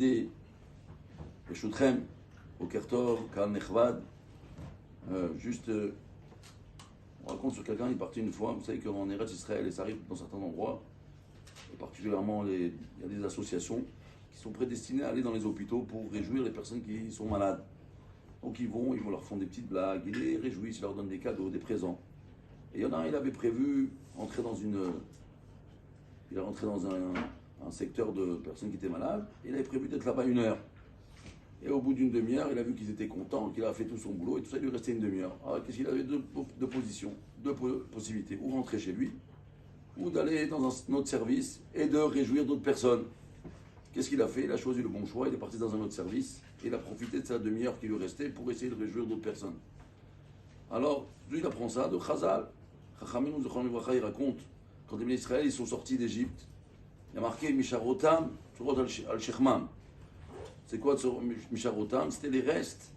Et Shutrem, au Kertor, Kal Nechvad, on raconte sur quelqu'un, il est parti une fois, vous savez qu'en Eretz Israël, et ça arrive dans certains endroits, et particulièrement il y a des associations qui sont prédestinées à aller dans les hôpitaux pour réjouir les personnes qui sont malades. Donc ils vont leur font des petites blagues, ils les réjouissent, ils leur donnent des cadeaux, des présents. Et il y en a un, il avait prévu entrer dans il est rentré dans un secteur de personnes qui étaient malades, et il avait prévu d'être là-bas 1 heure. Et au bout d'une demi-heure, il a vu qu'ils étaient contents, qu'il a fait tout son boulot, et tout ça, il lui restait 1 demi-heure. Alors qu'est-ce qu'il avait deux positions, deux possibilités, ou rentrer chez lui, ou d'aller dans un autre service et de réjouir d'autres personnes. Qu'est-ce qu'il a fait? Il a choisi le bon choix, il est parti dans un autre service, et il a profité de sa demi-heure qui lui restait pour essayer de réjouir d'autres personnes. Alors, lui, il apprend ça de Chazal. Chachamim il raconte, quand les Israël ils sont sortis d'Égypte, il y a marqué Misharotam, al-Shechmam. C'est quoi Misharotam? C'était les restes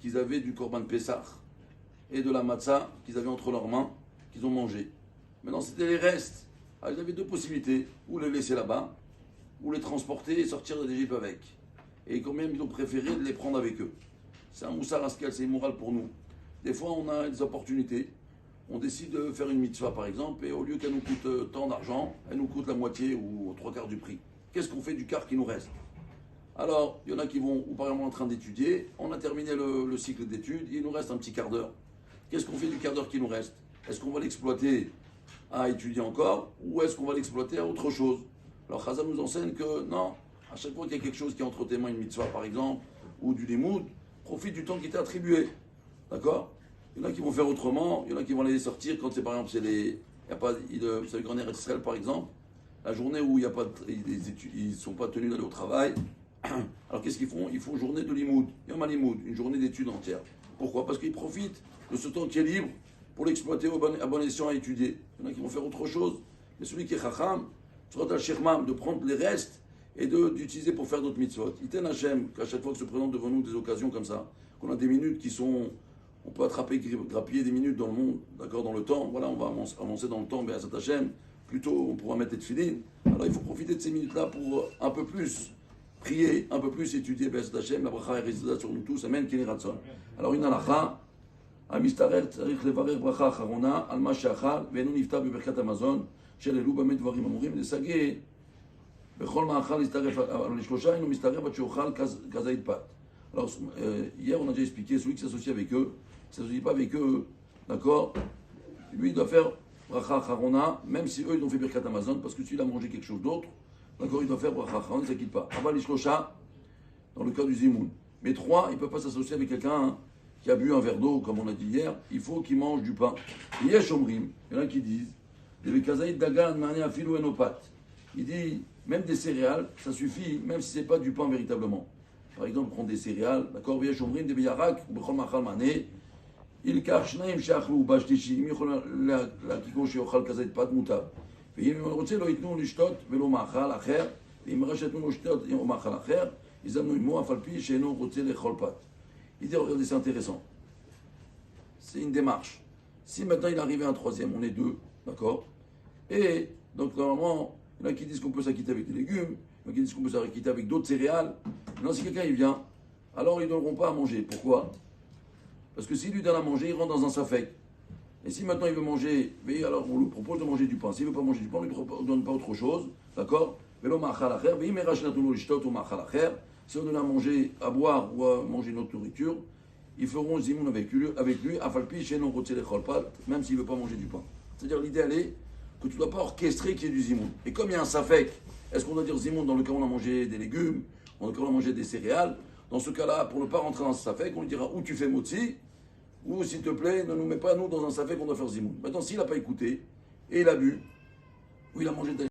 qu'ils avaient du Korban Pessah et de la matzah qu'ils avaient entre leurs mains, qu'ils ont mangé. Maintenant, c'était les restes. Alors, ils avaient deux possibilités, ou les laisser là-bas, ou les transporter et sortir d'Égypte avec. Et quand même, ils ont préféré de les prendre avec eux. C'est un moussar askel, c'est immoral pour nous. Des fois, on a des opportunités. On décide de faire une mitzvah, par exemple, et au lieu qu'elle nous coûte tant d'argent, elle nous coûte la moitié ou 3/4 du prix. Qu'est-ce qu'on fait du quart qui nous reste? Alors, il y en a qui vont, ou par exemple, en train d'étudier, on a terminé le cycle d'études, il nous reste un petit quart d'heure. Qu'est-ce qu'on fait du quart d'heure qui nous reste? Est-ce qu'on va l'exploiter à étudier encore, ou est-ce qu'on va l'exploiter à autre chose? Alors, Chazal nous enseigne que non, à chaque fois qu'il y a quelque chose qui est entre tes mains, une mitzvah par exemple, ou du limoud, profite du temps qui t'est attribué. D'accord? Il y en a qui vont faire autrement, il y en a qui vont aller sortir quand c'est par exemple, vous savez qu'en Eretz Israël par exemple, la journée où il y a pas, ils ne sont pas tenus d'aller au travail, alors qu'est-ce qu'ils font? Ils font journée de limoud, yom limoud, une journée d'études entière. Pourquoi? Parce qu'ils profitent de ce temps qui est libre pour l'exploiter à bon escient à étudier. Il y en a qui vont faire autre chose. Mais celui qui est chacham, de prendre les restes et d'utiliser pour faire d'autres mitzvot. Iten Hashem, qu'à chaque fois que se présentent devant nous des occasions comme ça, qu'on a des minutes qui sont, on peut grappiller des minutes dans le monde, d'accord, dans le temps, voilà, on va avancer dans le temps, mais à cet Hashem, plutôt on pourra mettre des tefilines. Alors il faut profiter de ces minutes-là pour un peu plus prier, un peu plus étudier Be'ezrat Hashem, la bracha est résidée sur nous tous, amen, kini ratson. Alors une halakha, המשתרר צריך לברך ברכה אחרונה על מה שאכל ואינו נפטר בברכת המזון שללו במה דברים אמורים לסגי בכל מאכל להצטרף אבל לשלושה אינו מסתרף עד שאוכל כזית פת. Alors hier on a déjà expliqué celui qui s'associe avec eux, qui ne s'associe pas avec eux, d'accord, lui il doit faire bracha acharona même si eux ils ont fait birkat Amazon parce que s'il a mangé quelque chose d'autre, d'accord, il doit faire bracha acharona, il ne s'acquitte pas. Aval lishlosha dans le cas du zimoun. Mais 3, il ne peut pas s'associer avec quelqu'un qui a bu un verre d'eau, comme on a dit hier, il faut qu'il mange du pain. Il y a Shomrim, il y en a qui disent, il dit, même des céréales, ça suffit, même si ce n'est pas du pain véritablement. Par exemple, prendre des céréales, d'accord, il y a Shomrim, des biyarak, il karshnaim shachlu bashtishi, il la kiko sheochal kazait pat mutab. ואם הם רוצים לא ייתנו לשתות ולא מאכל אחר, ואם רשתנו לו לשתות או מאכל אחר, יזמנו עמו אף על פי שאינו רוצה לאכול פת. Il dit, regardez, c'est intéressant. C'est une démarche. Si maintenant il arrive à un troisième, on est 2, d'accord? Et donc normalement, il y en a qui disent qu'on peut s'acquitter avec des légumes, il y en a qui disent qu'on peut s'acquitter avec d'autres céréales. Maintenant, si quelqu'un il vient, alors ils ne donneront pas à manger. Pourquoi? Parce que s'il lui donne à manger, il rentre dans un safek. Et si maintenant il veut manger, mais alors on lui propose de manger du pain. S'il ne veut pas manger du pain, on ne lui donne pas autre chose, d'accord? Si on donne à manger, à boire ou à manger une autre nourriture, ils feront zimoun avec lui, afalpi chez non roté les cholpat, même s'il ne veut pas manger du pain. C'est-à-dire l'idée elle est que tu ne dois pas orchestrer qu'il y ait du zimoun. Et comme il y a un safek, est-ce qu'on doit dire zimoun dans le cas où on a mangé des légumes, dans le cas où on a mangé des céréales? Dans ce cas-là, pour ne pas rentrer dans ce safek, on lui dira ou tu fais motzi, ou s'il te plaît, ne nous mets pas nous dans un safek qu'on doit faire zimoun. Maintenant, s'il n'a pas écouté, et il a bu, ou il a mangé des